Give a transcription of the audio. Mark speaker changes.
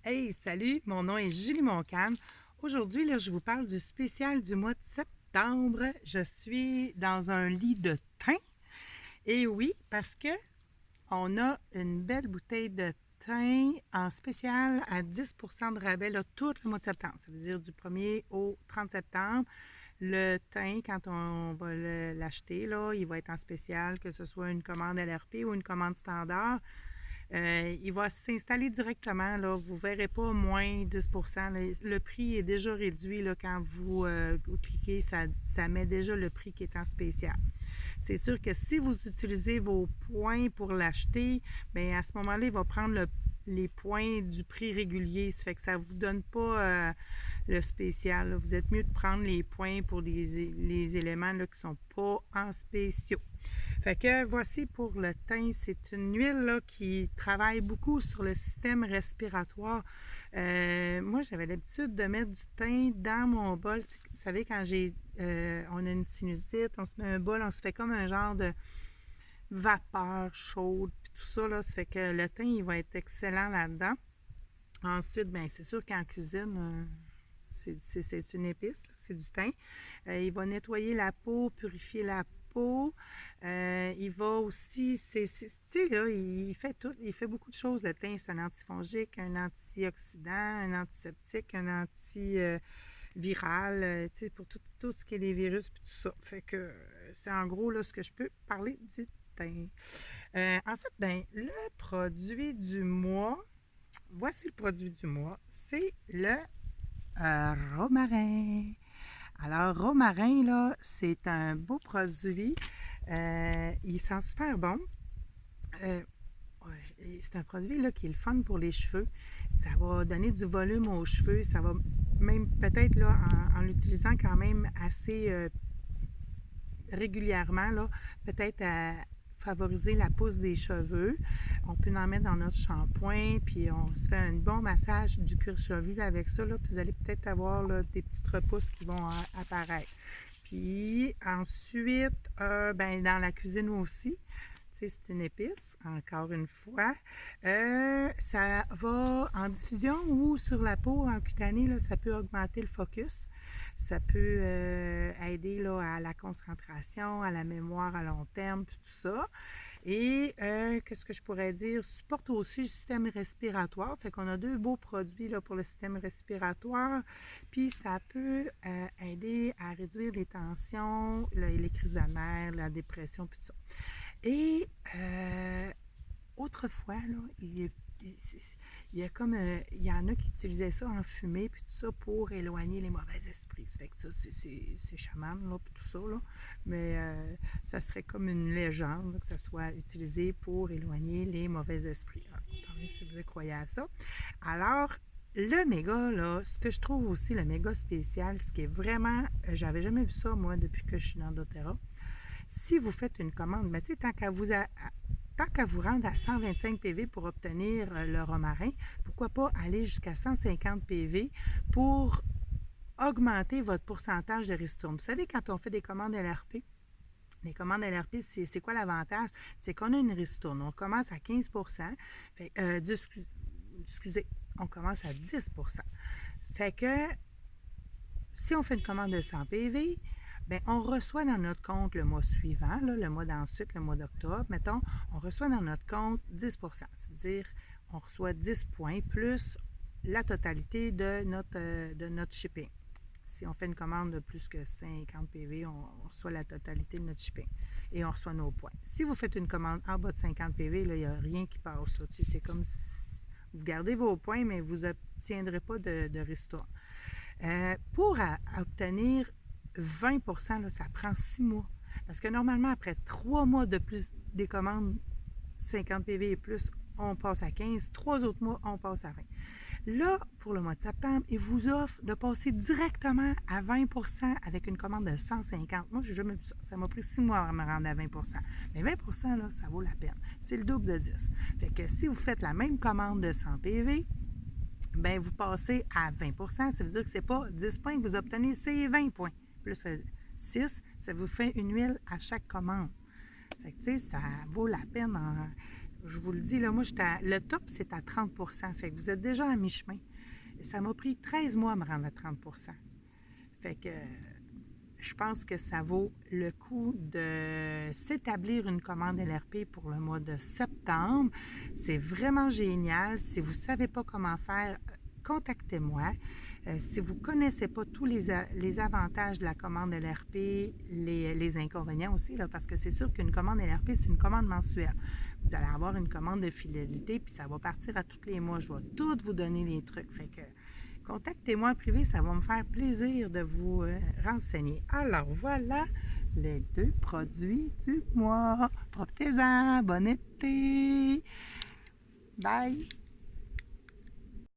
Speaker 1: Hey, salut, mon nom est Julie Moncane. Aujourd'hui, je vous parle du spécial du mois de septembre. Je suis dans un lit de thym. Et oui, parce que on a une belle bouteille de thym en spécial à 10% de rabais tout le mois de septembre. Ça veut dire du 1er au 30 septembre. Le thym, quand on va l'acheter, il va être en spécial, que ce soit une commande LRP ou une commande standard. Il va s'installer directement. Là. Vous ne verrez pas moins 10%. Le prix est déjà réduit là, quand vous cliquez. Ça met déjà le prix qui est en spécial. C'est sûr que si vous utilisez vos points pour l'acheter, bien à ce moment-là, il va prendre les points du prix régulier. Ça fait que ça ne vous donne pas le spécial. Là. Vous êtes mieux de prendre les points pour les éléments là, qui ne sont pas en spéciaux. Fait que voici pour le thym. C'est une huile là, qui travaille beaucoup sur le système respiratoire. Moi, j'avais l'habitude de mettre du thym dans mon bol. Vous savez, quand on a une sinusite, on se met un bol, on se fait comme un genre de vapeur chaude, puis tout ça, là, ça fait que le thym, il va être excellent là-dedans. Ensuite, bien, c'est sûr qu'en cuisine, c'est une épice, c'est du thym. Il va nettoyer la peau, purifier la peau. Il va aussi, tu sais, là, il fait tout, il fait beaucoup de choses. Le thym, c'est un antifongique, un antioxydant, un antiseptique, un antiviral, tu sais, pour tout ce qui est les virus et tout ça. Fait que c'est en gros là, ce que je peux parler du thym. En fait, ben, le produit du mois, voici le produit du mois, c'est le romarin. Alors, romarin, là, c'est un beau produit. Il sent super bon. Euh, c'est un produit là, qui est le fun pour les cheveux. Ça va donner du volume aux cheveux. Ça va même peut-être là, en l'utilisant quand même assez régulièrement, là, peut-être à favoriser la pousse des cheveux. On peut en mettre dans notre shampoing, puis on se fait un bon massage du cuir chevelu avec ça, là, puis vous allez peut-être avoir là, des petites repousses qui vont apparaître. Puis ensuite, ben, dans la cuisine aussi, c'est une épice, encore une fois. Ça va en diffusion ou sur la peau en cutanée, là, ça peut augmenter le focus. Ça peut aider là, à la concentration, à la mémoire à long terme, puis tout ça. Et qu'est-ce que je pourrais dire? Supporte aussi le système respiratoire. Fait qu'on a deux beaux produits là, pour le système respiratoire. Puis ça peut aider à réduire les tensions, les crises de nerfs, la dépression, puis tout ça. Et autrefois, là, il y a comme il y en a qui utilisaient ça en fumée puis tout ça pour éloigner les mauvais esprits. Ça fait que ça, c'est chaman, là, puis tout ça, là. Mais ça serait comme une légende là, que ça soit utilisé pour éloigner les mauvais esprits. Alors, attendez si vous croyez à ça. Alors, le méga, là, ce que je trouve aussi le méga spécial, ce qui est vraiment, j'avais jamais vu ça, moi, depuis que je suis dans doTERRA. Si vous faites une commande, mais tu sais, tant qu'à vous rendre à 125 PV pour obtenir le romarin, pourquoi pas aller jusqu'à 150 PV pour augmenter votre pourcentage de ristourne. Vous savez, quand on fait des commandes LRP, les commandes LRP, c'est quoi l'avantage? C'est qu'on a une ristourne. On commence à 15 fait, excusez, on commence à 10 fait que si on fait une commande de 100 PV, bien, on reçoit dans notre compte le mois suivant, là, le mois d'ensuite, le mois d'octobre, mettons, on reçoit dans notre compte 10 ça veut dire on reçoit 10 points plus la totalité de notre shipping. Si on fait une commande de plus que 50 PV, on reçoit la totalité de notre shipping et on reçoit nos points. Si vous faites une commande en bas de 50 PV, il n'y a rien qui passe. Là. C'est comme si vous gardez vos points, mais vous n'obtiendrez pas de ristourne. Pour obtenir 20 là, ça prend 6 mois. Parce que normalement, après 3 mois de plus des commandes 50 PV et plus, on passe à 15. 3 autres mois, on passe à 20. Là, pour le mois de septembre, il vous offre de passer directement à 20 avec une commande de 150. Moi, j'ai jamais vu ça. Ça m'a pris 6 mois à me rendre à 20 Mais 20 là, ça vaut la peine. C'est le double de 10. Fait que si vous faites la même commande de 100 PV, bien, vous passez à 20 ça veut dire que ce n'est pas 10 points que vous obtenez, c'est 20 points. Plus 6, ça vous fait une huile à chaque commande. Fait que, tu sais, ça vaut la peine Je vous le dis, là, moi, le top, c'est à 30 fait que vous êtes déjà à mi-chemin. Ça m'a pris 13 mois à me rendre à 30 fait que je pense que ça vaut le coup de s'établir une commande LRP pour le mois de septembre. C'est vraiment génial. Si vous ne savez pas comment faire, contactez-moi. Si vous ne connaissez pas tous les avantages de la commande LRP, les inconvénients aussi, là, parce que c'est sûr qu'une commande LRP, c'est une commande mensuelle. Vous allez avoir une commande de fidélité, puis ça va partir à tous les mois. Je vais tout vous donner les trucs. Fait que contactez-moi en privé, ça va me faire plaisir de vous renseigner. Alors voilà les 2 produits du mois. Profitez-en, bon été! Bye!